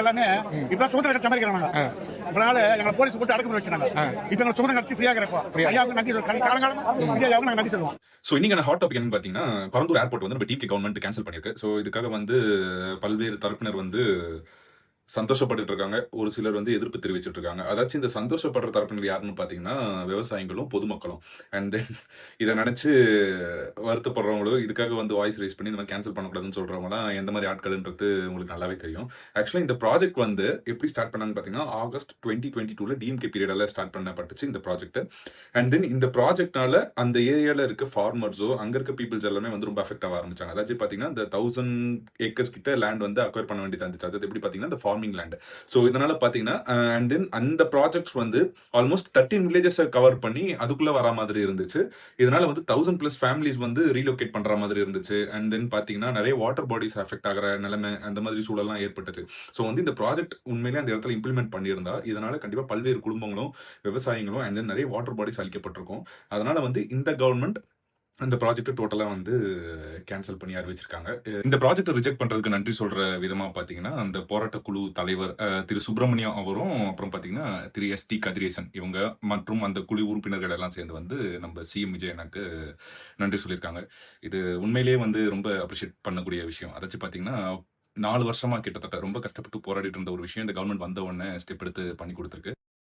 எல்லாமே இப்ப சுதந்திரம் கட்சி சம்பாதிக்கிறாங்க. அதனால எங்களை போலீஸ் போட்டு அடக்குமுறை வச்சாங்க. இப்ப எங்க சுதந்திரம் கட்சி ஃப்ரீயாக இருப்போம். ஐயாவுக்கு நன்றி காலங்காலமா ஐயாவுக்கு நாங்க நன்றி சொல்லுவோம். ஸோ இன்னைக்கான ஹாட் டாபிக் என்னன்னு பார்த்தீங்கன்னா, பரந்தூர் ஏர்போர்ட் வந்து நம்ம டிகே கவர்மெண்ட் கேன்சல் பண்ணிருக்கு. ஸோ இதுக்காக வந்து பல்வேறு தரப்பினர் வந்து சந்தோஷப்பட்டுட்டு இருக்காங்க. ஒரு சிலர் வந்து எதிர்ப்பு தெரிவிச்சுட்டு இருக்காங்க. அதாச்சும் இந்த சந்தோஷப்படுற தரப்பினர் யாருன்னு பார்த்தீங்கன்னா, விவசாயிகளும், பொதுமக்களும். அண்ட் தென் இத நினைச்சு வருத்தப்படுறவங்களும், இதுக்காக வந்து வாய்ஸ் ரைஸ் பண்ணி இந்த மாதிரி கேன்சல் பண்ணக்கூடாதுன்னு சொல்றவங்கலாம் எந்த மாதிரி ஆட்கள்ன்றது உங்களுக்கு நல்லாவே தெரியும். ஆக்சுவலா இந்த ப்ராஜெக்ட் வந்து எப்படி ஸ்டார்ட் பண்ணாங்கன்னு பார்த்தீங்கன்னா, ஆகஸ்ட் 2022ல டிஎம்கே பீரியட்ல ஸ்டார்ட் பண்ணப்பட்டுச்சு இந்த ப்ராஜெக்ட். அண்ட் தென் இந்த ப்ராஜெக்ட்னால அந்த ஏரியால இருக்க ஃபார்மர்ஸோ, அங்க இருக்க பீப்பிள்ஸ் எல்லாமே வந்து ரொம்ப அஃபெக்ட் ஆக ஆரம்பிச்சாங்க. அதாச்சும் பார்த்தீங்கன்னா, இந்த 1000 ஏக்கர்ஸ் கிட்ட லேண்ட் வந்து அக்வயர் பண்ண வேண்டியதா இருந்துச்சு. அது எப்படி பார்த்தீங்கன்னா, இந்த ஃபார்மிங் லேண்ட். ஸோ இதனால பார்த்தீங்கன்னா, அண்ட் தென் அந்த ப்ராஜெக்ட்ஸ் வந்து ஆல்மோஸ்ட் 13 வில்லேஜஸை கவர் பண்ணி அதுக்குள்ள வர மாதிரி இருந்துச்சு. இதனால வந்து 1000+ ஃபேமிலிஸ் வந்து ரீலோகேட் பண்ற மாதிரி இருந்துச்சு. அண்ட் தென் பார்த்தீங்கன்னா, நிறைய வாட்டர் பாடிஸ் அஃபெக்ட் ஆகிற நிலைமை அந்த மாதிரி சூழல்லாம் ஏற்பட்டுச்சு. ஸோ வந்து இந்த ப்ராஜெக்ட் உண்மையிலேயே அந்த இடத்துல இம்ப்ளிமெண்ட் பண்ணியிருந்தா இதனால கண்டிப்பா பல்வேறு குடும்பங்களும், விவசாயிகளும் அண்ட் தென் நிறைய வாட்டர் பாடிஸ் அழிக்கப்பட்டிருக்கும். அதனால வந்து இந்த கவர்மெண்ட் அந்த ப்ராஜெக்ட் டோட்டலா வந்து கேன்சல் பண்ணி அறிவிச்சிருக்காங்க. இந்த ப்ராஜெக்ட் ரிஜெக்ட் பண்றதுக்கு நன்றி சொல்ற விதமா பாத்தீங்கன்னா, அந்த போராட்ட குழு தலைவர் திரு சுப்பிரமணியம் அவரும், அப்புறம் பாத்தீங்கன்னா திரு எஸ்.டி. கதிரேசன் இவங்க மற்றும் அந்த குழு உறுப்பினர்கள் எல்லாம் சேர்ந்து வந்து நம்ம சிஎம் விஜய் எனக்கு நன்றி சொல்லியிருக்காங்க. இது உண்மையிலேயே வந்து ரொம்ப அப்ரிஷியேட் பண்ணக்கூடிய விஷயம். அதாச்சும் பாத்தீங்கன்னா 4 வருஷமா கிட்டத்தட்ட ரொம்ப கஷ்டப்பட்டு போராடிட்டு இருந்த ஒரு விஷயம் இந்த கவர்மெண்ட் வந்த உடனே ஸ்டெப் எடுத்து பண்ணி கொடுத்துருக்கு.